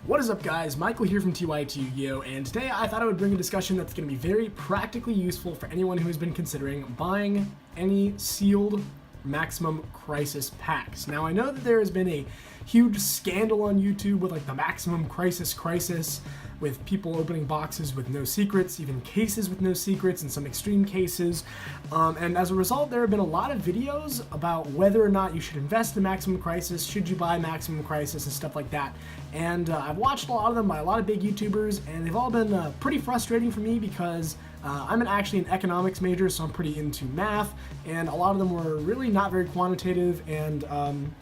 What is up, guys? Michael here from TYT YuGiOh, and today I thought I would bring a discussion that's going to be very practically useful for anyone who has been considering buying any sealed Maximum Crisis packs. Now, I know that there has been a huge scandal on YouTube with like the Maximum Crisis, with people opening boxes with no secrets, even cases with no secrets, in some extreme cases. And as a result, there have been a lot of videos about whether or not you should invest in Maximum Crisis, should you buy Maximum Crisis, and stuff like that. And I've watched a lot of them by a lot of big YouTubers, and they've all been pretty frustrating for me because I'm actually an economics major, so I'm pretty into math, and a lot of them were really not very quantitative, and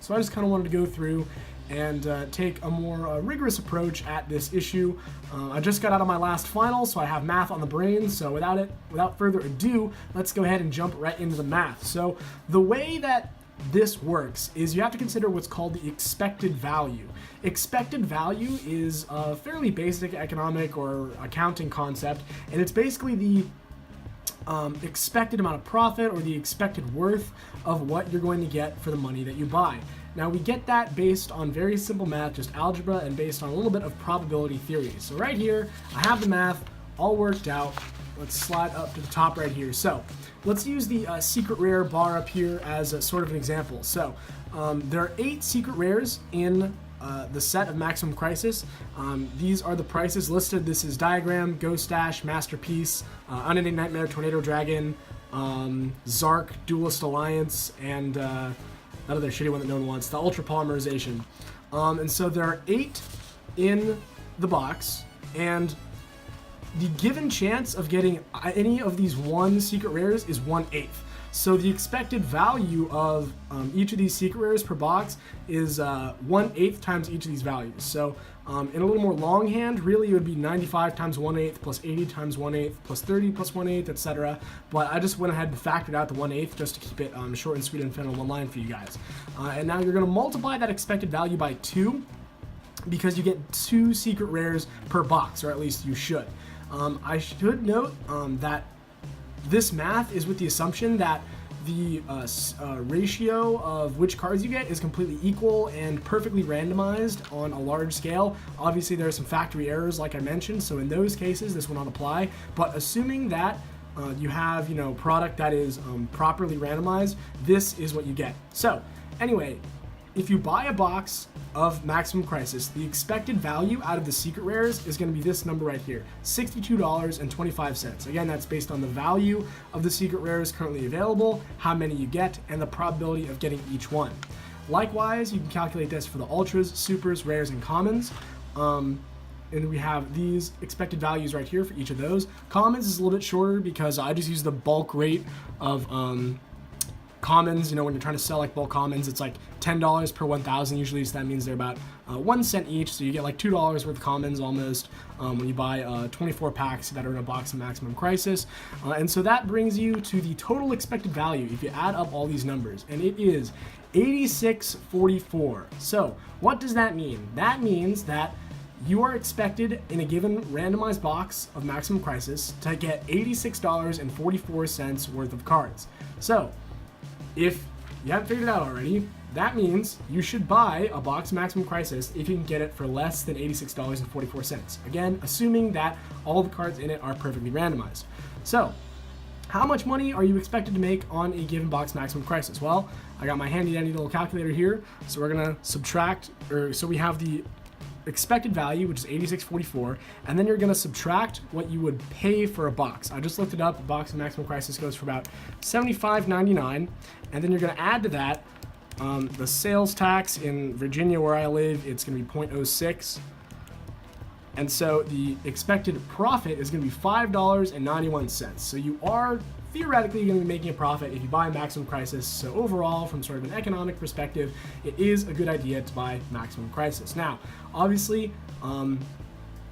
so I just kind of wanted to go through and take a more rigorous approach at this issue. I just got out of my last final, so I have math on the brain, so without further ado, let's go ahead and jump right into the math. So the way that this works is you have to consider what's called the expected value. Expected value is a fairly basic economic or accounting concept, and it's basically the expected amount of profit or the expected worth of what you're going to get for the money that you buy. Now, we get that based on very simple math, just algebra, and based on a little bit of probability theory. So right here, I have the math all worked out. Let's slide up to the top right here. So let's use the secret rare bar up here as a sort of an example. So there are 8 secret rares in the set of Maximum Crisis. These are the prices listed. This is Diagram, Ghost Dash, Masterpiece, Unending Nightmare, Tornado Dragon, Zark, Duelist Alliance, and another shitty one that no one wants, the Ultra Polymerization. And so there are 8 in the box, and the given chance of getting any of these 1 secret rares is 1/8. So the expected value of each of these secret rares per box is 1/8 times each of these values. So in a little more longhand, really it would be 95 times 1/8 plus 80 times 1/8 plus 30 plus 1/8, etc. But I just went ahead and factored out the 1/8 just to keep it short and sweet and fit on one line for you guys. And now you're going to multiply that expected value by 2 because you get 2 secret rares per box, or at least you should. I should note that this math is with the assumption that the ratio of which cards you get is completely equal and perfectly randomized on a large scale. Obviously, there are some factory errors, like I mentioned, so in those cases, this will not apply. But assuming that you have, product that is properly randomized, this is what you get. So, anyway, if you buy a box of Maximum Crisis, the expected value out of the secret rares is going to be this number right here, $62.25. Again, that's based on the value of the secret rares currently available, how many you get, and the probability of getting each one. Likewise, you can calculate this for the Ultras, Supers, Rares, and Commons. And we have these expected values right here for each of those. Commons is a little bit shorter because I just use the bulk rate of commons. When you're trying to sell like bulk commons, it's like $10 per 1,000 usually, so that means they're about 1 cent each, so you get like $2 worth of commons almost when you buy 24 packs that are in a box of Maximum Crisis. And so that brings you to the total expected value if you add up all these numbers, and it is 86.44. So what does that mean? That means that you are expected in a given randomized box of Maximum Crisis to get $86.44 worth of cards. So if you haven't figured it out already, that means you should buy a box of Maximum Crisis if you can get it for less than $86.44. Again, assuming that all the cards in it are perfectly randomized. So, how much money are you expected to make on a given box Maximum Crisis? Well, I got my handy dandy little calculator here, so we're gonna subtract, so we have the expected value, which is $86.44, and then you're going to subtract what you would pay for a box. I just looked it up. A box of Maximum Crisis goes for about $75.99, and then you're going to add to that the sales tax. In Virginia, where I live, it's going to be 0.06, and so the expected profit is going to be $5.91. So you are theoretically going to be making a profit if you buy Maximum Crisis. So overall, from sort of an economic perspective, it is a good idea to buy Maximum Crisis. Now, obviously,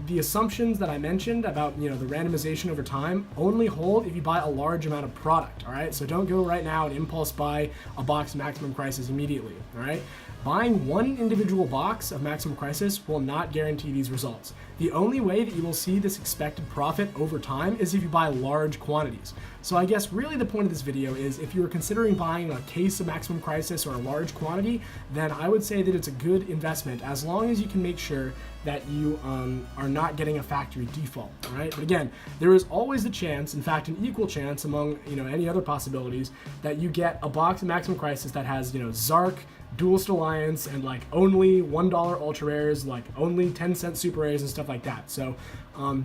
the assumptions that I mentioned about the randomization over time only hold if you buy a large amount of product. All right, so don't go right now and impulse buy a box of Maximum Crisis immediately. All right. buying one individual box of Maximum Crisis will not guarantee these results. The only way that you will see this expected profit over time is if you buy large quantities. So I guess really the point of this video is if you're considering buying a case of Maximum Crisis or a large quantity, then I would say that it's a good investment as long as you can make sure that you are not getting a factory default, all right? But again, there is always the chance, in fact, an equal chance among any other possibilities, that you get a box of Maximum Crisis that has Zark, Duelist Alliance, and like only $1 ultra rares, like only 10-cent super rares and stuff like that. So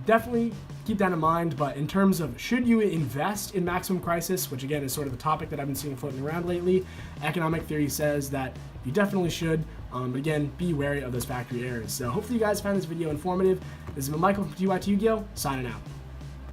definitely keep that in mind. But in terms of should you invest in Maximum Crisis, which again is sort of the topic that I've been seeing floating around lately, economic theory says that you definitely should. But again, be wary of those factory errors. So hopefully you guys found this video informative. This has been Michael from TYT YuGiOh, signing out.